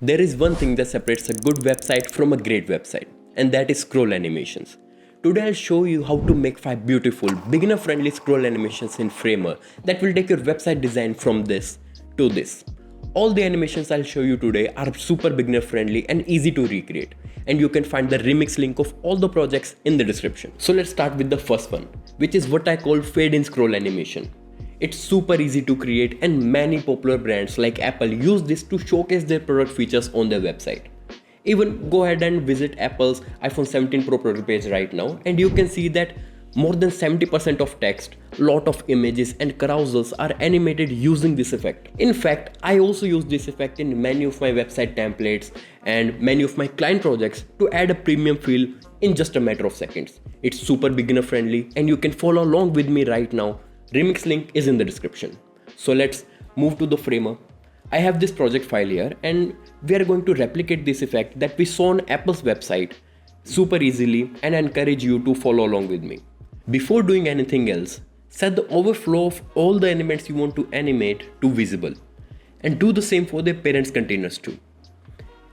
There is one thing that separates a good website from a great website, and that is scroll animations. Today I'll show you how to make 5 beautiful, beginner-friendly scroll animations in Framer that will take your website design from this to this. All the animations I'll show you today are super beginner-friendly and easy to recreate, and you can find the remix link of all the projects in the description. So let's start with the first one, which is what I call fade-in scroll animation. It's super easy to create and many popular brands like Apple use this to showcase their product features on their website. Even go ahead and visit Apple's iPhone 17 Pro product page right now and you can see that more than 70% of text, lot of images and carousels are animated using this effect. In fact, I also use this effect in many of my website templates and many of my client projects to add a premium feel in just a matter of seconds. It's super beginner friendly and you can follow along with me right now. Remix link is in the description. So let's move to the Framer. I have this project file here and we are going to replicate this effect that we saw on Apple's website super easily, and I encourage you to follow along with me. Before doing anything else, set the overflow of all the elements you want to animate to visible and do the same for the parents containers too.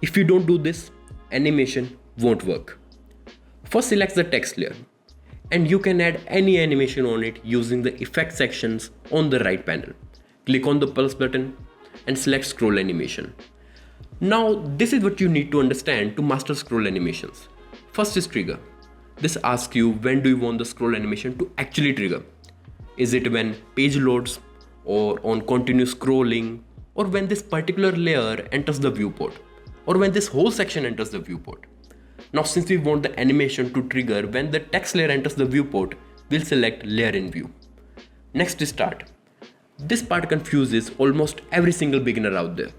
If you don't do this, animation won't work. First select the text layer and you can add any animation on it using the effect sections on the right panel. Click on the pulse button and select scroll animation. Now this is what you need to understand to master scroll animations. First is trigger. This asks you when do you want the scroll animation to actually trigger. Is it when page loads or on continuous scrolling or when this particular layer enters the viewport or when this whole section enters the viewport. Now since we want the animation to trigger when the text layer enters the viewport, we'll select layer in view. Next is start. This part confuses almost every single beginner out there.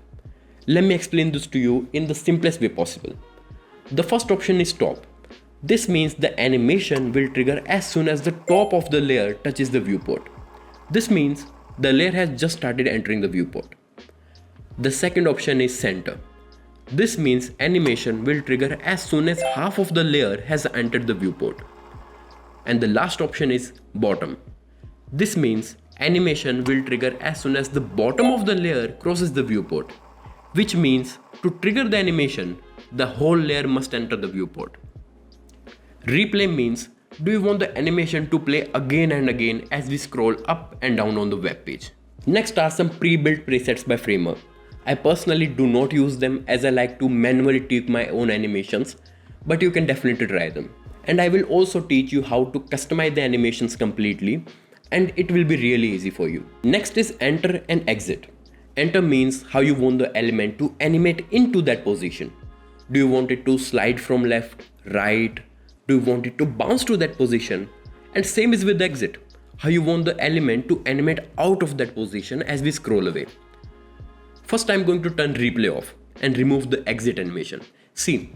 Let me explain this to you in the simplest way possible. The first option is top. This means the animation will trigger as soon as the top of the layer touches the viewport. This means the layer has just started entering the viewport. The second option is center. This means animation will trigger as soon as half of the layer has entered the viewport. And the last option is bottom. This means animation will trigger as soon as the bottom of the layer crosses the viewport, which means to trigger the animation, the whole layer must enter the viewport. Replay means do you want the animation to play again and again as we scroll up and down on the web page. Next are some pre-built presets by Framer. I personally do not use them as I like to manually tweak my own animations, but you can definitely try them. And I will also teach you how to customize the animations completely, and it will be really easy for you. Next is enter and exit. Enter means how you want the element to animate into that position. Do you want it to slide from left, right? Do you want it to bounce to that position? And same is with exit. How you want the element to animate out of that position as we scroll away. First I'm going to turn replay off and remove the exit animation. See,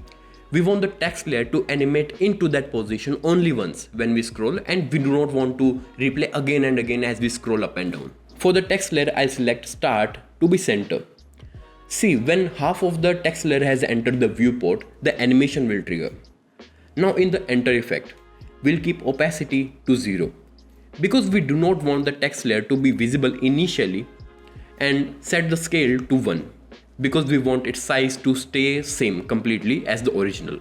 we want the text layer to animate into that position only once when we scroll, and we do not want to replay again and again as we scroll up and down. For the text layer, I'll select start to be center. See, when half of the text layer has entered the viewport, the animation will trigger. Now in the enter effect, we'll keep opacity to 0 because we do not want the text layer to be visible initially, and set the scale to 1 because we want its size to stay same completely as the original.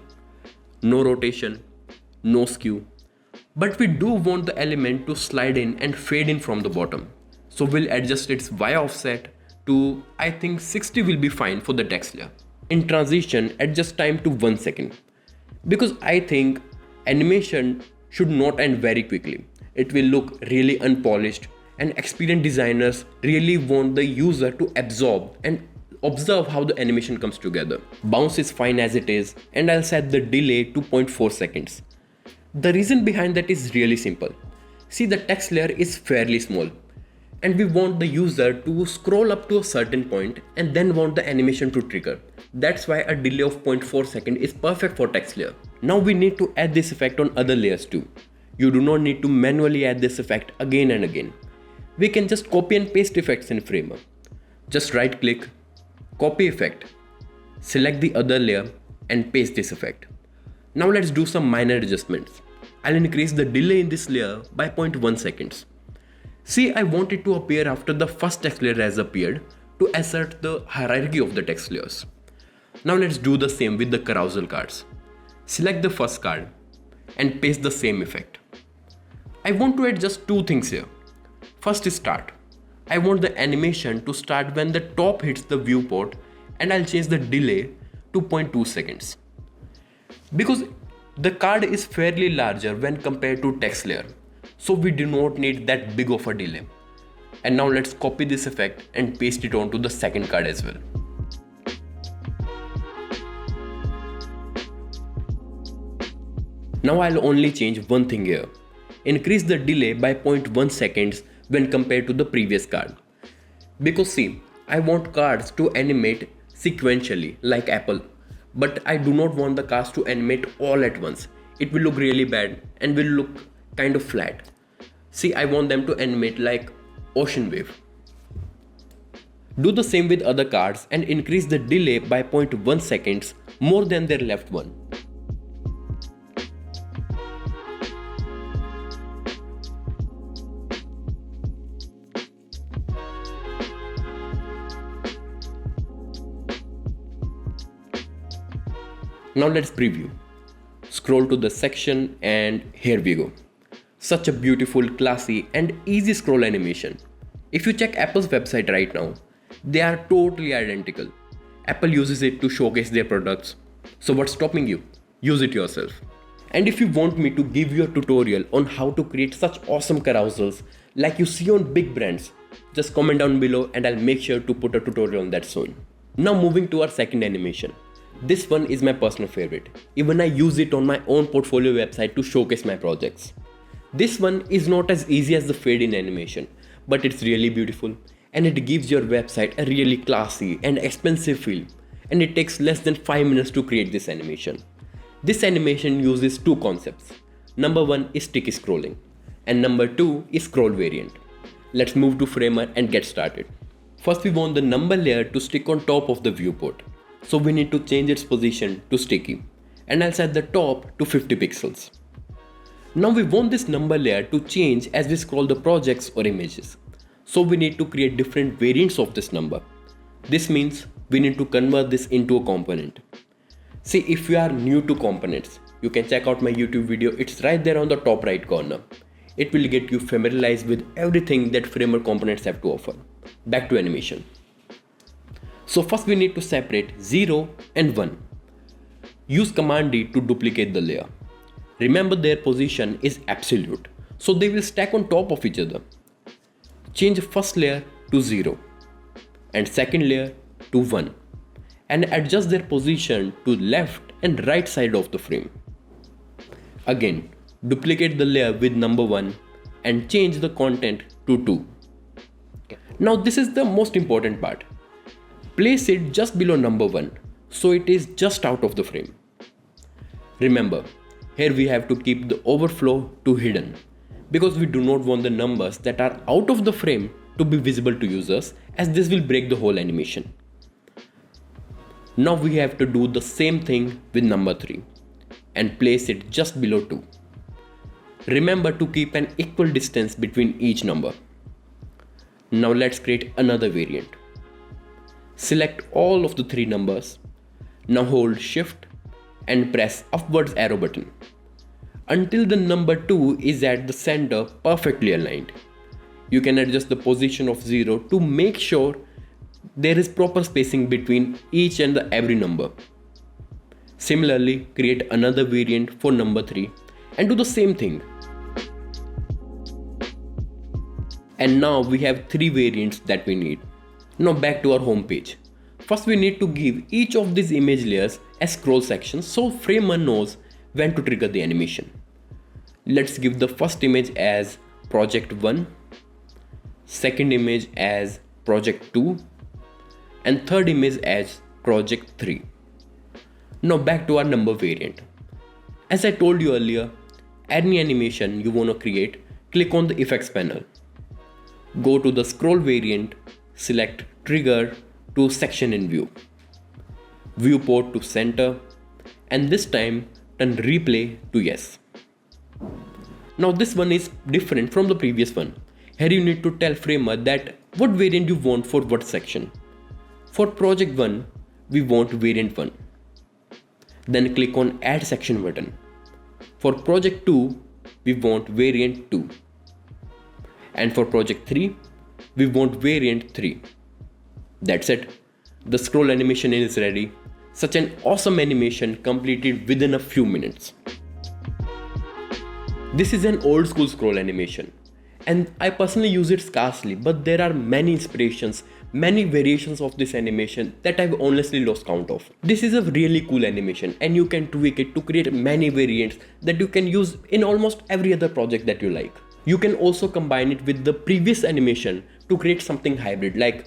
No rotation, no skew, but we do want the element to slide in and fade in from the bottom. So we'll adjust its Y offset to, I think 60 will be fine for the text layer. In transition, adjust time to 1 second because I think animation should not end very quickly. It will look really unpolished, and experienced designers really want the user to absorb and observe how the animation comes together. Bounce is fine as it is, and I'll set the delay to 0.4 seconds. The reason behind that is really simple. See, the text layer is fairly small, and we want the user to scroll up to a certain point and then want the animation to trigger. That's why a delay of 0.4 seconds is perfect for text layer. Now we need to add this effect on other layers too. You do not need to manually add this effect again and again. We can just copy and paste effects in Framer. Just right click, copy effect, select the other layer and paste this effect. Now let's do some minor adjustments. I'll increase the delay in this layer by 0.1 seconds. See, I want it to appear after the first text layer has appeared to assert the hierarchy of the text layers. Now let's do the same with the carousel cards. Select the first card and paste the same effect. I want to add just two things here. First is start. I want the animation to start when the top hits the viewport, and I'll change the delay to 0.2 seconds. Because the card is fairly larger when compared to text layer, so we do not need that big of a delay. And now let's copy this effect and paste it onto the second card as well. Now I'll only change one thing here. Increase the delay by 0.1 seconds when compared to the previous card. Because see, I want cards to animate sequentially like Apple, but I do not want the cards to animate all at once. It will look really bad and will look kind of flat. See, I want them to animate like ocean wave. Do the same with other cards and increase the delay by 0.1 seconds more than their left one. Now let's preview. Scroll to the section and here we go. Such a beautiful, classy and easy scroll animation. If you check Apple's website right now, they are totally identical. Apple uses it to showcase their products. So what's stopping you? Use it yourself. And if you want me to give you a tutorial on how to create such awesome carousels like you see on big brands, just comment down below and I'll make sure to put a tutorial on that soon. Now moving to our second animation. This one is my personal favorite. Even I use it on my own portfolio website to showcase my projects. This one is not as easy as the fade in animation, but it's really beautiful and it gives your website a really classy and expensive feel, and it takes less than 5 minutes to create this animation. This animation uses two concepts. Number one is sticky scrolling and number two is scroll variant. Let's move to Framer and get started. First we want the number layer to stick on top of the viewport. So we need to change its position to sticky, and I'll set the top to 50 pixels. Now we want this number layer to change as we scroll the projects or images. So we need to create different variants of this number. This means we need to convert this into a component. See, if you are new to components, you can check out my YouTube video. It's right there on the top right corner. It will get you familiarized with everything that Framer components have to offer. Back to animation. So first we need to separate 0 and 1. Use Command D to duplicate the layer. Remember their position is absolute, so they will stack on top of each other. Change first layer to 0 and second layer to 1 and adjust their position to left and right side of the frame. Again, duplicate the layer with number 1 and change the content to 2. Now this is the most important part. Place it just below number 1, so it is just out of the frame. Remember, here we have to keep the overflow to hidden, because we do not want the numbers that are out of the frame to be visible to users, as this will break the whole animation. Now we have to do the same thing with number 3 and place it just below 2. Remember to keep an equal distance between each number. Now let's create another variant. Select all of the 3 numbers. Now hold Shift and press upwards arrow button until the number 2 is at the center perfectly aligned. You can adjust the position of 0 to make sure there is proper spacing between each and every number. Similarly, create another variant for number 3 and do the same thing. And now we have 3 variants that we need. Now back to our home page. First we need to give each of these image layers a scroll section so Framer knows when to trigger the animation. Let's give the first image as project 1, second image as project 2 and third image as project 3. Now back to our number variant. As I told you earlier, any animation you want to create, click on the effects panel. Go to the scroll variant, select trigger to section in view, viewport to center, and this time turn replay to yes. Now this one is different from the previous one. Here you need to tell Framer that what variant you want for what section. For project 1, we want variant 1. Then click on add section button. For project 2, we want variant 2. And for project 3, we want variant 3. That's it. The scroll animation is ready. Such an awesome animation completed within a few minutes. This is an old school scroll animation, and I personally use it scarcely, but there are many inspirations, many variations of this animation that I've honestly lost count of. This is a really cool animation, and you can tweak it to create many variants that you can use in almost every other project that you like. You can also combine it with the previous animation to create something hybrid, like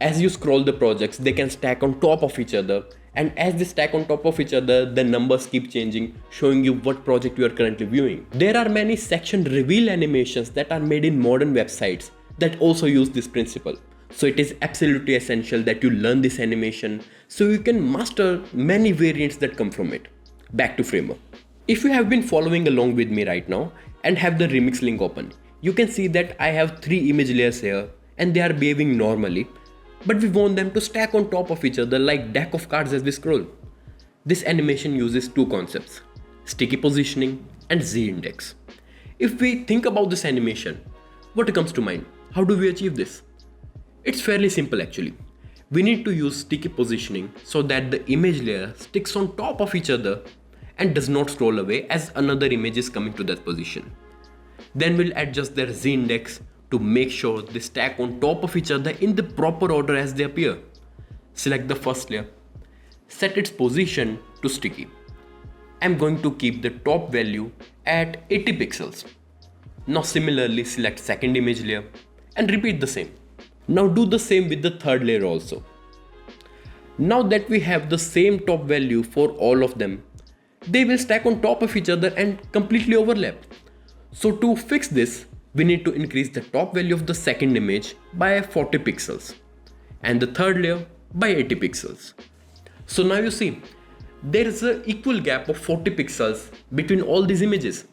as you scroll the projects, they can stack on top of each other, and as they stack on top of each other, the numbers keep changing, showing you what project you are currently viewing. There are many section reveal animations that are made in modern websites that also use this principle. So it is absolutely essential that you learn this animation so you can master many variants that come from it. Back to Framer. If you have been following along with me right now and have the remix link open, you can see that I have 3 image layers here and they are behaving normally. But we want them to stack on top of each other like deck of cards as we scroll. This animation uses 2 concepts, sticky positioning and z-index. If we think about this animation, what comes to mind? How do we achieve this? It's fairly simple actually. We need to use sticky positioning so that the image layer sticks on top of each other and does not scroll away as another image is coming to that position. Then we'll adjust their z-index to make sure they stack on top of each other in the proper order as they appear. Select the first layer, set its position to sticky. I'm going to keep the top value at 80 pixels. Now similarly select second image layer and repeat the same. Now do the same with the third layer also. Now that we have the same top value for all of them, they will stack on top of each other and completely overlap. So to fix this, we need to increase the top value of the second image by 40 pixels and the third layer by 80 pixels. So now you see, there is an equal gap of 40 pixels between all these images.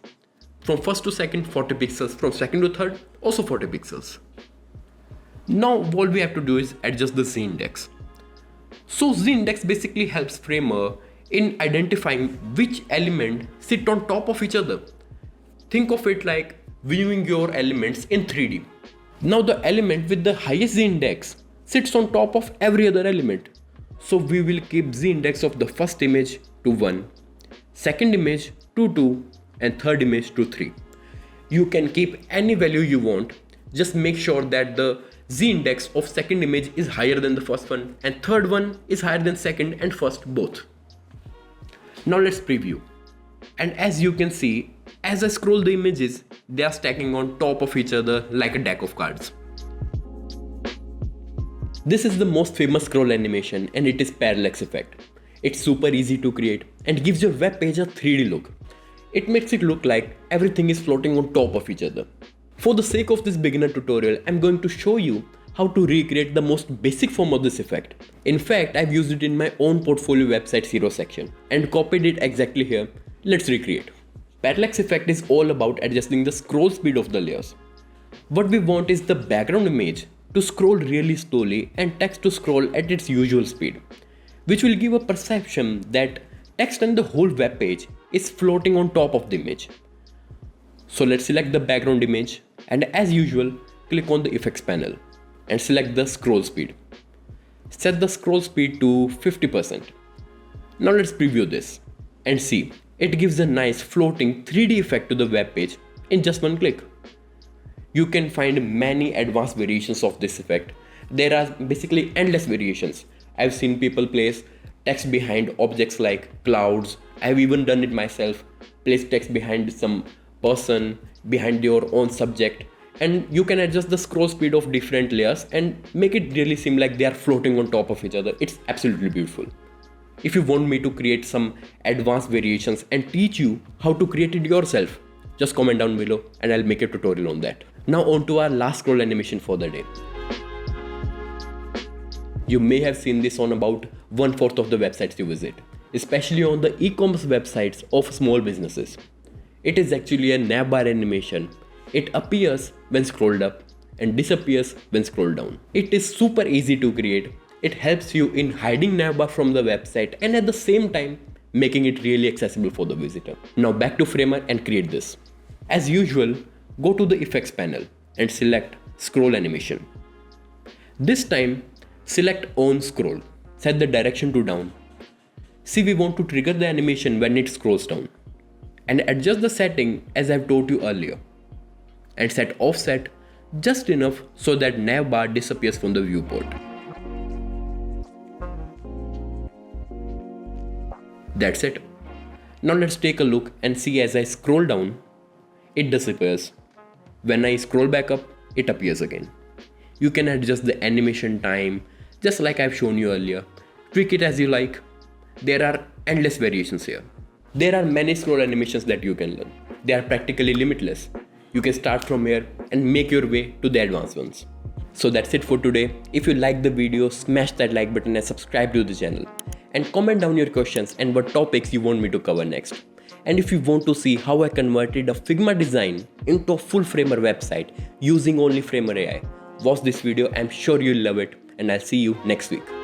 From first to second 40 pixels, from second to third also 40 pixels. Now all we have to do is adjust the z-index. So z-index basically helps Framer in identifying which element sit on top of each other. Think of it like viewing your elements in 3D. Now the element with the highest z-index sits on top of every other element. So we will keep z-index of the first image to 1, second image to 2 and third image to 3. You can keep any value you want, just make sure that the z-index of second image is higher than the first one and third one is higher than second and first both. Now let's preview. And as you can see, as I scroll the images, they are stacking on top of each other like a deck of cards. This is the most famous scroll animation and it is parallax effect. It's super easy to create and gives your web page a 3D look. It makes it look like everything is floating on top of each other. For the sake of this beginner tutorial, I'm going to show you how to recreate the most basic form of this effect. In fact, I've used it in my own portfolio website hero section and copied it exactly here. Let's recreate. Parallax effect is all about adjusting the scroll speed of the layers. What we want is the background image to scroll really slowly and text to scroll at its usual speed, which will give a perception that text and the whole web page is floating on top of the image. So let's select the background image and as usual, click on the effects panel and select the scroll speed. Set the scroll speed to 50%. Now let's preview this and see. It gives a nice floating 3D effect to the web page in just one click. You can find many advanced variations of this effect. There are basically endless variations. I've seen people place text behind objects like clouds. I've even done it myself. Place text behind some person, behind your own subject. And you can adjust the scroll speed of different layers and make it really seem like they are floating on top of each other. It's absolutely beautiful. If you want me to create some advanced variations and teach you how to create it yourself, just comment down below and I'll make a tutorial on that. Now on to our last scroll animation for the day. You may have seen this on about 1/4 of the websites you visit, especially on the e-commerce websites of small businesses. It is actually a navbar animation. It appears when scrolled up and disappears when scrolled down. It is super easy to create It helps you in hiding navbar from the website and at the same time making it really accessible for the visitor. Now back to Framer and create this. As usual, go to the effects panel and select scroll animation. This time select on scroll, set the direction to down. See, we want to trigger the animation when it scrolls down, and adjust the setting as I've told you earlier, and set offset just enough so that navbar disappears from the viewport. That's it. Now let's take a look and see. As I scroll down, it disappears. When I scroll back up, it appears again. You can adjust the animation time just like I've shown you earlier. Tweak it as you like. There are endless variations here. There are many scroll animations that you can learn. They are practically limitless. You can start from here and make your way to the advanced ones. So that's it for today. If you liked the video, smash that like button and subscribe to the channel. And comment down your questions and what topics you want me to cover next. And if you want to see how I converted a Figma design into a full Framer website using only Framer AI, watch this video. I'm sure you'll love it, and I'll see you next week.